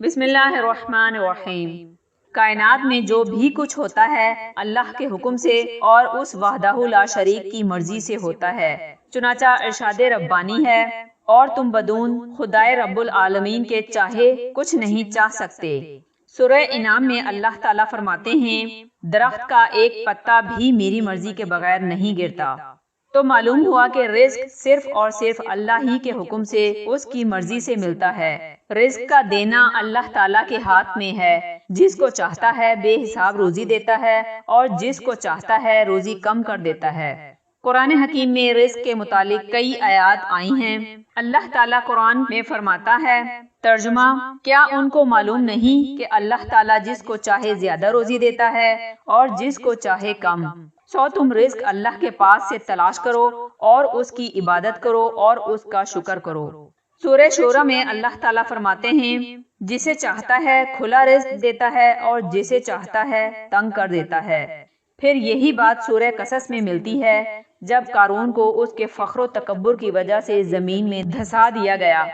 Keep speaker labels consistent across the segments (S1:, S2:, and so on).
S1: بسم اللہ الرحمن الرحیم۔ کائنات میں جو بھی کچھ ہوتا ہے اللہ کے حکم سے اور اس وحدہ لا شریک کی مرضی سے ہوتا ہے۔ چنانچہ ارشاد ربانی ہے، اور تم بدون خدائے رب العالمین کے چاہے کچھ نہیں چاہ سکتے۔ سورہ انعام میں اللہ تعالیٰ فرماتے ہیں، درخت کا ایک پتا بھی میری مرضی کے بغیر نہیں گرتا۔ تو معلوم ہوا کہ رزق صرف اور صرف اللہ ہی کے حکم سے اس کی مرضی سے ملتا ہے۔ رزق کا دینا اللہ تعالیٰ کے ہاتھ میں ہے، جس کو چاہتا ہے بے حساب روزی دیتا ہے اور جس کو چاہتا ہے روزی کم کر دیتا ہے۔ قرآن حکیم میں رزق کے متعلق کئی آیات آئی ہیں۔ اللہ تعالیٰ قرآن میں فرماتا ہے، ترجمہ، کیا ان کو معلوم نہیں کہ اللہ تعالیٰ جس کو چاہے زیادہ روزی دیتا ہے اور جس کو چاہے کم؟ سو تم رزق اللہ کے پاس سے تلاش کرو اور اس کی عبادت کرو اور اس کا شکر کرو۔ سورہ شورى میں اللہ تعالیٰ فرماتے ہیں، جسے چاہتا ہے کھلا رزق دیتا ہے اور جسے چاہتا ہے تنگ کر دیتا ہے۔ پھر یہی بات سورہ قصص میں ملتی ہے، جب قارون کو اس کے فخر و تکبر کی وجہ سے زمین میں دھسا دیا گیا،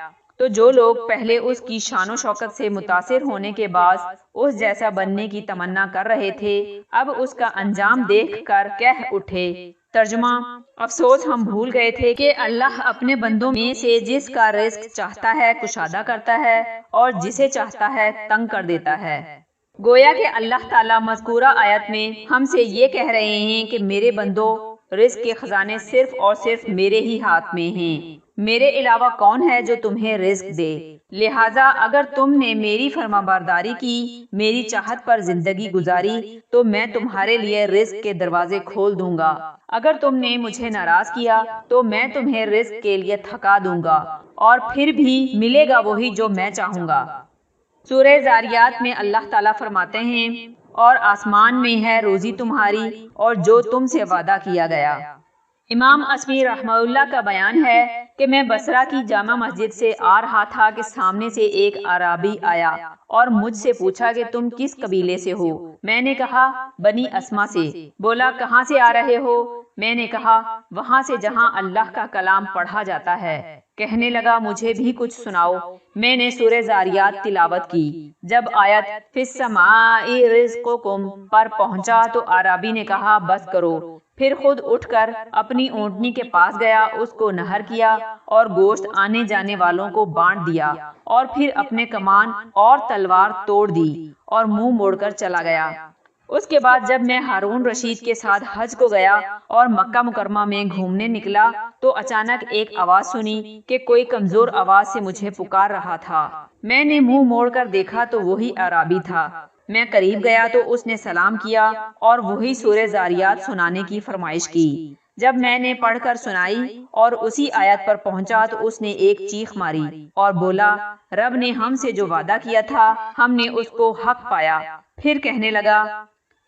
S1: تو جو لوگ پہلے اس کی شان و شوکت سے متاثر ہونے کے بعد اس جیسا بننے کی تمنا کر رہے تھے، اب اس کا انجام دیکھ کر کہہ اٹھے، ترجمہ، افسوس ہم بھول گئے تھے کہ اللہ اپنے بندوں میں سے جس کا رزق چاہتا ہے کشادہ کرتا ہے اور جسے چاہتا ہے تنگ کر دیتا ہے۔ گویا کہ اللہ تعالیٰ مذکورہ آیت میں ہم سے یہ کہہ رہے ہیں کہ میرے بندوں، رزق کے خزانے صرف اور صرف میرے ہی ہاتھ میں ہیں۔ میرے علاوہ کون ہے جو تمہیں رزق دے؟ لہٰذا اگر تم نے میری فرما برداری کی، میری چاہت پر زندگی گزاری، تو میں تمہارے لیے رزق کے دروازے کھول دوں گا۔ اگر تم نے مجھے ناراض کیا تو میں تمہیں رزق کے لیے تھکا دوں گا، اور پھر بھی ملے گا وہی جو میں چاہوں گا۔ سورہ ذاریات میں اللہ تعالیٰ فرماتے ہیں، اور آسمان میں ہے روزی تمہاری اور جو تم سے وعدہ کیا گیا۔ امام عصمی رحمہ اللہ کا بیان ہے کہ میں بصرہ کی جامع مسجد سے آ رہا تھا کہ سامنے سے ایک اعرابی آیا اور مجھ سے پوچھا کہ تم کس قبیلے سے ہو؟ میں نے کہا بنی اسما سے۔ بولا کہاں سے آ رہے ہو؟ میں نے کہا وہاں سے جہاں اللہ کا کلام پڑھا جاتا ہے۔ کہنے لگا مجھے بھی کچھ سناؤ۔ میں نے سورہ ذاریات تلاوت کی۔ جب آیت فی السماء رزقکم پر پہنچا تو اعرابی نے کہا بس کرو۔ پھر خود اٹھ کر اپنی اونٹنی کے پاس گیا، اس کو نہر کیا اور گوشت آنے جانے والوں کو بانٹ دیا، اور پھر اپنے کمان اور تلوار توڑ دی اور منہ موڑ کر چلا گیا۔ اس کے بعد جب میں ہارون رشید کے ساتھ حج کو گیا اور مکہ مکرمہ میں گھومنے نکلا تو اچانک ایک آواز سنی کہ کوئی کمزور آواز سے مجھے پکار رہا تھا۔ میں نے منہ موڑ کر دیکھا تو وہی اعرابی تھا۔ میں قریب گیا تو اس نے سلام کیا اور وہی سورہ ذاریات سنانے کی فرمائش کی۔ جب میں نے پڑھ کر سنائی اور اسی آیت پر پہنچا تو اس نے ایک چیخ ماری اور بولا رب نے ہم سے جو وعدہ کیا تھا ہم نے اس کو حق پایا۔ پھر کہنے لگا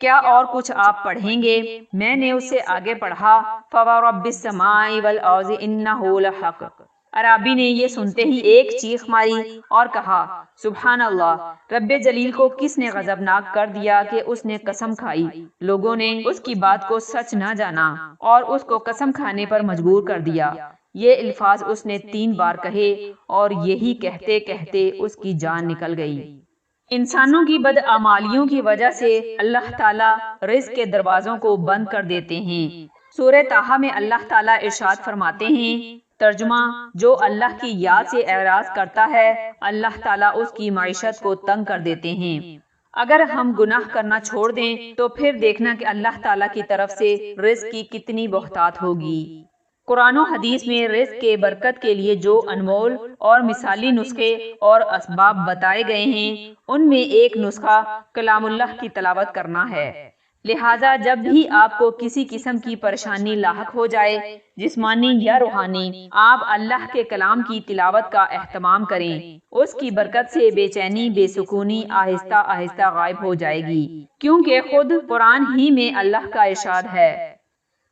S1: کیا اور کچھ آپ پڑھیں گے؟ میں نے اس سے آگے پڑھا فورب السماء والارض انہ لحق۔ عرابی نے یہ سنتے ہی ایک چیخ ماری اور کہا سبحان اللہ، رب جلیل کو کس نے غضبناک کر دیا کہ اس نے قسم کھائی۔ لوگوں نے اس کی بات کو سچ نہ جانا اور اس کو قسم کھانے پر مجبور کر دیا۔ یہ الفاظ اس نے 3 بار کہے اور یہی کہتے کہتے اس کی جان نکل گئی۔ انسانوں کی بدعمالیوں کی وجہ سے اللہ تعالیٰ رزق کے دروازوں کو بند کر دیتے ہیں۔ سورہ طٰہٰ میں اللہ تعالیٰ ارشاد فرماتے ہیں، ترجمہ، جو اللہ کی یاد سے اعراض کرتا ہے اللہ تعالیٰ اس کی معیشت کو تنگ کر دیتے ہیں۔ اگر ہم گناہ کرنا چھوڑ دیں تو پھر دیکھنا کہ اللہ تعالیٰ کی طرف سے رزق کی کتنی بہتات ہوگی۔ قرآن و حدیث میں رزق کے برکت کے لیے جو انمول اور مثالی نسخے اور اسباب بتائے گئے ہیں، ان میں ایک نسخہ کلام اللہ کی تلاوت کرنا ہے۔ لہٰذا جب بھی آپ کو کسی قسم کی پریشانی لاحق ہو جائے، جسمانی یا روحانی، آپ اللہ کے کلام کی تلاوت کا اہتمام کریں۔ اس کی برکت سے بے چینی، بے سکونی آہستہ آہستہ غائب ہو جائے گی، کیونکہ خود قرآن ہی میں اللہ کا ارشاد ہے۔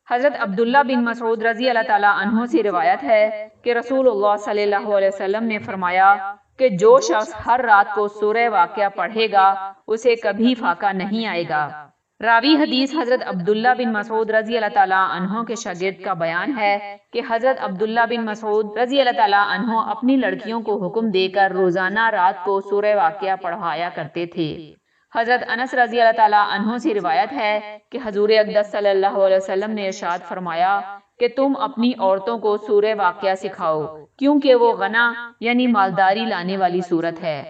S1: حضرت عبداللہ بن مسعود رضی اللہ تعالیٰ عنہ سے روایت ہے کہ رسول اللہ صلی اللہ علیہ وسلم نے فرمایا کہ جو شخص ہر رات کو سورہ واقعہ پڑھے گا اسے کبھی فاقہ نہیں آئے گا۔ راوی حدیث حضرت عبداللہ بن مسعود رضی اللہ تعالیٰ عنہ کے شاگرد کا بیان ہے کہ حضرت عبداللہ بن مسعود رضی اللہ تعالیٰ عنہ اپنی لڑکیوں کو حکم دے کر روزانہ رات کو سورہ واقعہ پڑھوایا کرتے تھے۔ حضرت انس رضی اللہ تعالیٰ عنہ سے روایت ہے کہ حضور اقدس صلی اللہ علیہ وسلم نے ارشاد فرمایا کہ تم اپنی عورتوں کو سورہ واقعہ سکھاؤ کیونکہ وہ غنا یعنی مالداری لانے والی سورت ہے۔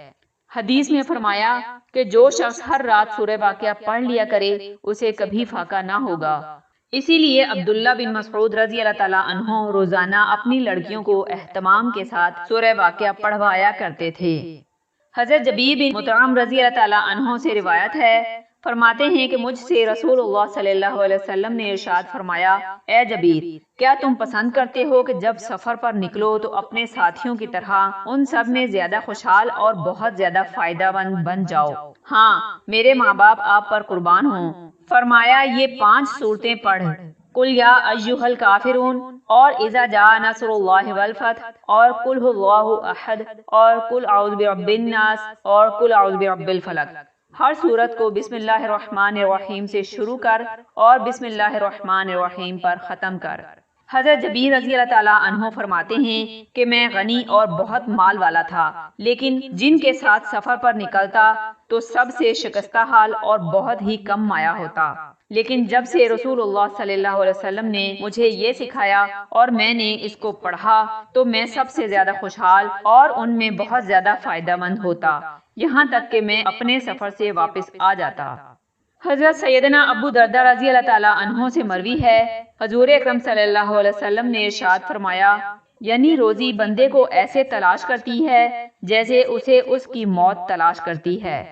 S1: حدیث میں فرمایا کہ جو شخص ہر رات سورہ واقعہ پڑھ لیا کرے اسے کبھی فاقہ نہ ہوگا۔ اسی لیے عبداللہ بن مسعود رضی اللہ تعالیٰ عنہ روزانہ اپنی لڑکیوں کو اہتمام کے ساتھ سورہ واقعہ پڑھوایا کرتے تھے۔ حضرت جبیر بن مطعم رضی اللہ تعالیٰ عنہ سے روایت ہے، فرماتے ہیں کہ مجھ سے رسول اللہ صلی اللہ علیہ وسلم نے ارشاد فرمایا، اے جبیر، کیا تم پسند کرتے ہو کہ جب سفر پر نکلو تو اپنے ساتھیوں کی طرح ان سب میں زیادہ خوشحال اور بہت زیادہ فائدہ مند بن جاؤ؟ ہاں، میرے ماں باپ آپ پر قربان ہوں۔ فرمایا یہ 5 صورتیں پڑھ، قل یا ایھا الکافرون اور اذا جاء نصر اللہ والفتح اور قل ھو اللہ احد اور قل اعوذ برب الناس اور قل اعوذ برب الفلق۔ ہر سورت کو بسم اللہ الرحمن الرحیم سے شروع کر اور بسم اللہ الرحمن الرحیم پر ختم کر۔ حضرت جبیر رضی اللہ تعالیٰ عنہ فرماتے ہیں کہ میں غنی اور بہت مال والا تھا، لیکن جن کے ساتھ سفر پر نکلتا تو سب سے شکستہ حال اور بہت ہی کم مایا ہوتا، لیکن جب سے رسول اللہ صلی اللہ علیہ وسلم نے مجھے یہ سکھایا اور میں نے اس کو پڑھا تو میں سب سے زیادہ خوشحال اور ان میں بہت زیادہ فائدہ مند ہوتا، یہاں تک کہ میں اپنے سفر سے واپس آ جاتا۔ حضرت سیدنا ابو درداء رضی اللہ تعالیٰ عنہ سے مروی ہے، حضور اکرم صلی اللہ علیہ وسلم نے ارشاد فرمایا، یعنی روزی بندے کو ایسے تلاش کرتی ہے جیسے اسے اس کی موت تلاش کرتی ہے۔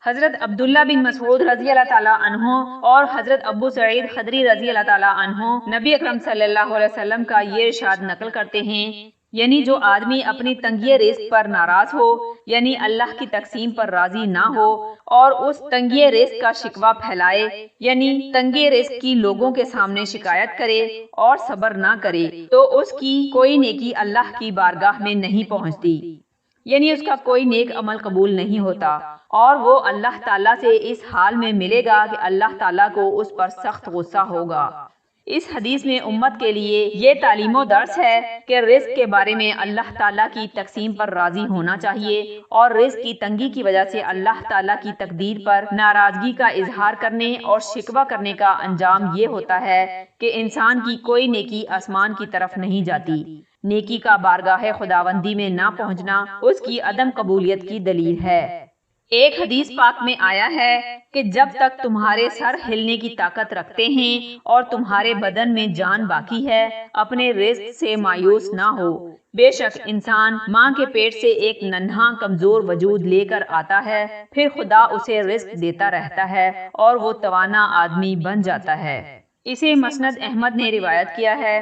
S1: حضرت عبداللہ بن مسعود رضی اللہ تعالیٰ عنہ اور حضرت ابو سعید خدری رضی اللہ تعالیٰ عنہ نبی اکرم صلی اللہ علیہ وسلم کا یہ ارشاد نقل کرتے ہیں، یعنی جو آدمی اپنی تنگی رزق پر ناراض ہو، یعنی اللہ کی تقسیم پر راضی نہ ہو اور اس تنگی رزق کا شکوہ پھیلائے، یعنی تنگی رزق کی لوگوں کے سامنے شکایت کرے اور صبر نہ کرے، تو اس کی کوئی نیکی اللہ کی بارگاہ میں نہیں پہنچتی، یعنی اس کا کوئی نیک عمل قبول نہیں ہوتا، اور وہ اللہ تعالیٰ سے اس حال میں ملے گا کہ اللہ تعالیٰ کو اس پر سخت غصہ ہوگا۔ اس حدیث میں امت کے لیے یہ تعلیم و درس ہے کہ رزق کے بارے میں اللہ تعالیٰ کی تقسیم پر راضی ہونا چاہیے، اور رزق کی تنگی کی وجہ سے اللہ تعالیٰ کی تقدیر پر ناراضگی کا اظہار کرنے اور شکوہ کرنے کا انجام یہ ہوتا ہے کہ انسان کی کوئی نیکی آسمان کی طرف نہیں جاتی۔ نیکی کا بارگاہ خداوندی میں نہ پہنچنا اس کی عدم قبولیت کی دلیل ہے۔ ایک حدیث پاک میں آیا ہے کہ جب تک تمہارے سر ہلنے کی طاقت رکھتے ہیں اور تمہارے بدن میں جان باقی ہے، اپنے رزق سے مایوس نہ ہو۔ بے شک انسان ماں کے پیٹ سے ایک ننھا کمزور وجود لے کر آتا ہے، پھر خدا اسے رزق دیتا رہتا ہے اور وہ توانا آدمی بن جاتا ہے۔ اسے مسند احمد نے روایت کیا ہے۔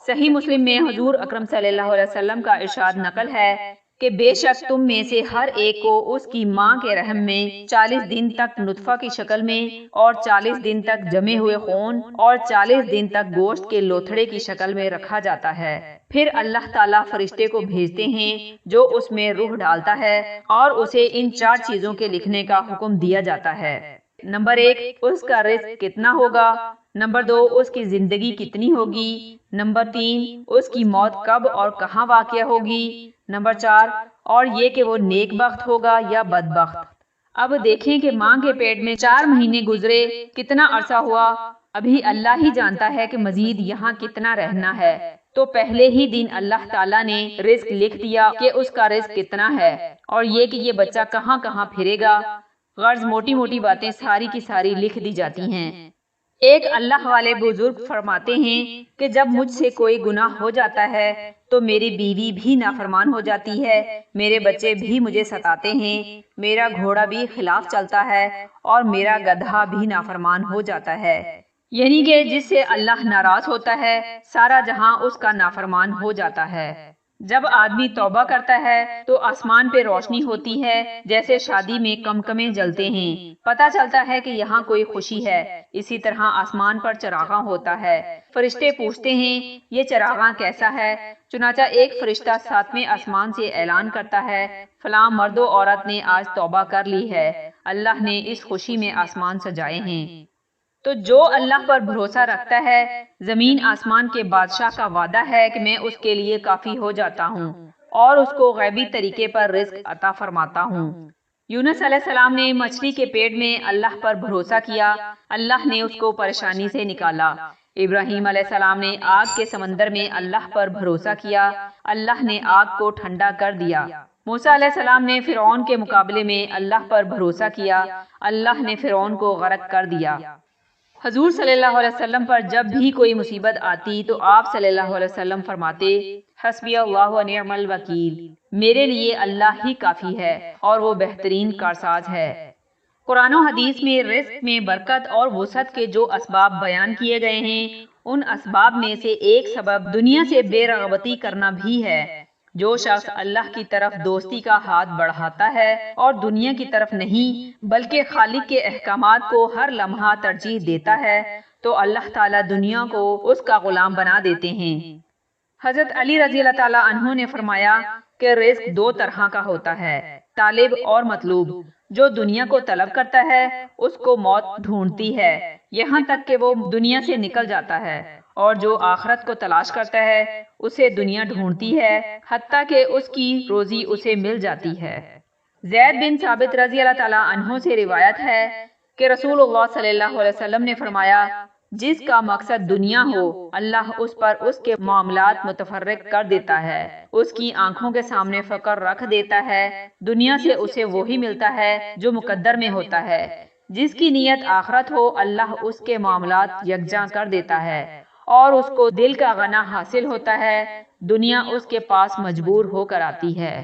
S1: صحیح مسلم میں حضور اکرم صلی اللہ علیہ وسلم کا ارشاد نقل ہے کہ بے شک تم میں سے ہر ایک کو اس کی ماں کے رحم میں 40 دن تک نطفہ کی شکل میں اور 40 دن تک جمے ہوئے خون اور 40 دن تک گوشت کے لوتھڑے کی شکل میں رکھا جاتا ہے، پھر اللہ تعالیٰ فرشتے کو بھیجتے ہیں جو اس میں روح ڈالتا ہے اور اسے ان 4 چیزوں کے لکھنے کا حکم دیا جاتا ہے۔ نمبر 1، اس کا رزق کتنا ہوگا۔ نمبر 2، اس کی زندگی کتنی ہوگی۔ نمبر 3، اس کی موت کب اور کہاں واقع ہوگی۔ نمبر 4، اور یہ کہ وہ نیک بخت ہوگا یا بدبخت۔ اب دیکھیں کہ ماں کے پیٹ میں 4 مہینے گزرے، کتنا عرصہ ہوا، ابھی اللہ ہی جانتا ہے کہ مزید یہاں کتنا رہنا ہے، تو پہلے ہی دن اللہ تعالیٰ نے رزق لکھ دیا کہ اس کا رزق کتنا ہے، اور یہ کہ یہ بچہ کہاں کہاں پھرے گا۔ غرض موٹی موٹی باتیں ساری کی ساری لکھ دی جاتی ہیں۔ ایک اللہ والے بزرگ فرماتے ہیں کہ جب مجھ سے کوئی گناہ ہو جاتا ہے تو میری بیوی بھی نافرمان ہو جاتی ہے، میرے بچے بھی مجھے ستاتے ہیں، میرا گھوڑا بھی خلاف چلتا ہے اور میرا گدھا بھی نافرمان ہو جاتا ہے، یعنی کہ جس سے اللہ ناراض ہوتا ہے سارا جہاں اس کا نافرمان ہو جاتا ہے۔ جب آدمی توبہ کرتا ہے تو آسمان پہ روشنی ہوتی ہے، جیسے شادی میں کمکمے جلتے ہیں، پتہ چلتا ہے کہ یہاں کوئی خوشی ہے۔ اسی طرح آسمان پر چراغاں ہوتا ہے، فرشتے پوچھتے ہیں یہ چراغاں کیسا ہے؟ چنانچہ ایک فرشتہ ساتویں آسمان سے اعلان کرتا ہے فلاں مرد و عورت نے آج توبہ کر لی ہے، اللہ نے اس خوشی میں آسمان سجائے ہیں۔ تو جو اللہ پر بھروسہ رکھتا ہے، زمین آسمان کے بادشاہ کا وعدہ ہے کہ میں اس کے لیے کافی ہو جاتا ہوں اور اس کو غیبی طریقے پر رزق عطا فرماتا ہوں۔ یونس علیہ السلام نے مچھلی کے پیٹ میں اللہ پر بھروسہ کیا، اللہ نے اس کو پریشانی سے نکالا۔ ابراہیم علیہ السلام نے آگ کے سمندر میں اللہ پر بھروسہ کیا، اللہ نے آگ کو ٹھنڈا کر دیا۔ موسیٰ علیہ السلام نے فرعون کے مقابلے میں اللہ پر بھروسہ کیا، اللہ نے فرعون کو غرق کر دیا۔ حضور صلی اللہ علیہ وسلم پر جب بھی کوئی مصیبت آتی تو آپ صلی اللہ علیہ وسلم فرماتے حسبی اللہ و نعم الوکیل، میرے لیے اللہ ہی کافی ہے اور وہ بہترین کارساز ہے۔ قرآن و حدیث میں رزق میں برکت اور وسعت کے جو اسباب بیان کیے گئے ہیں، ان اسباب میں سے ایک سبب دنیا سے بے رغبتی کرنا بھی ہے۔ جو شخص اللہ کی طرف دوستی کا ہاتھ بڑھاتا ہے اور دنیا کی طرف نہیں بلکہ خالق کے احکامات کو ہر لمحہ ترجیح دیتا ہے تو اللہ تعالیٰ دنیا کو اس کا غلام بنا دیتے ہیں۔ حضرت علی رضی اللہ تعالیٰ عنہ نے فرمایا کہ رزق دو طرح کا ہوتا ہے، طالب اور مطلوب۔ جو دنیا کو طلب کرتا ہے اس کو موت ڈھونڈتی ہے یہاں تک کہ وہ دنیا سے نکل جاتا ہے، اور جو آخرت کو تلاش کرتا ہے اسے دنیا ڈھونڈتی ہے حتیٰ کہ اس کی روزی اسے مل جاتی ہے۔ زید بن ثابت رضی اللہ تعالیٰ عنہ سے روایت ہے کہ رسول اللہ صلی اللہ علیہ وسلم نے فرمایا جس کا مقصد دنیا ہو اللہ اس پر اس کے معاملات متفرق کر دیتا ہے، اس کی آنکھوں کے سامنے فقر رکھ دیتا ہے، دنیا سے اسے وہی ملتا ہے جو مقدر میں ہوتا ہے۔ جس کی نیت آخرت ہو اللہ اس کے معاملات یکجاں کر دیتا ہے اور اس کو دل کا غنا حاصل ہوتا ہے، دنیا اس کے پاس مجبور ہو کر آتی ہے۔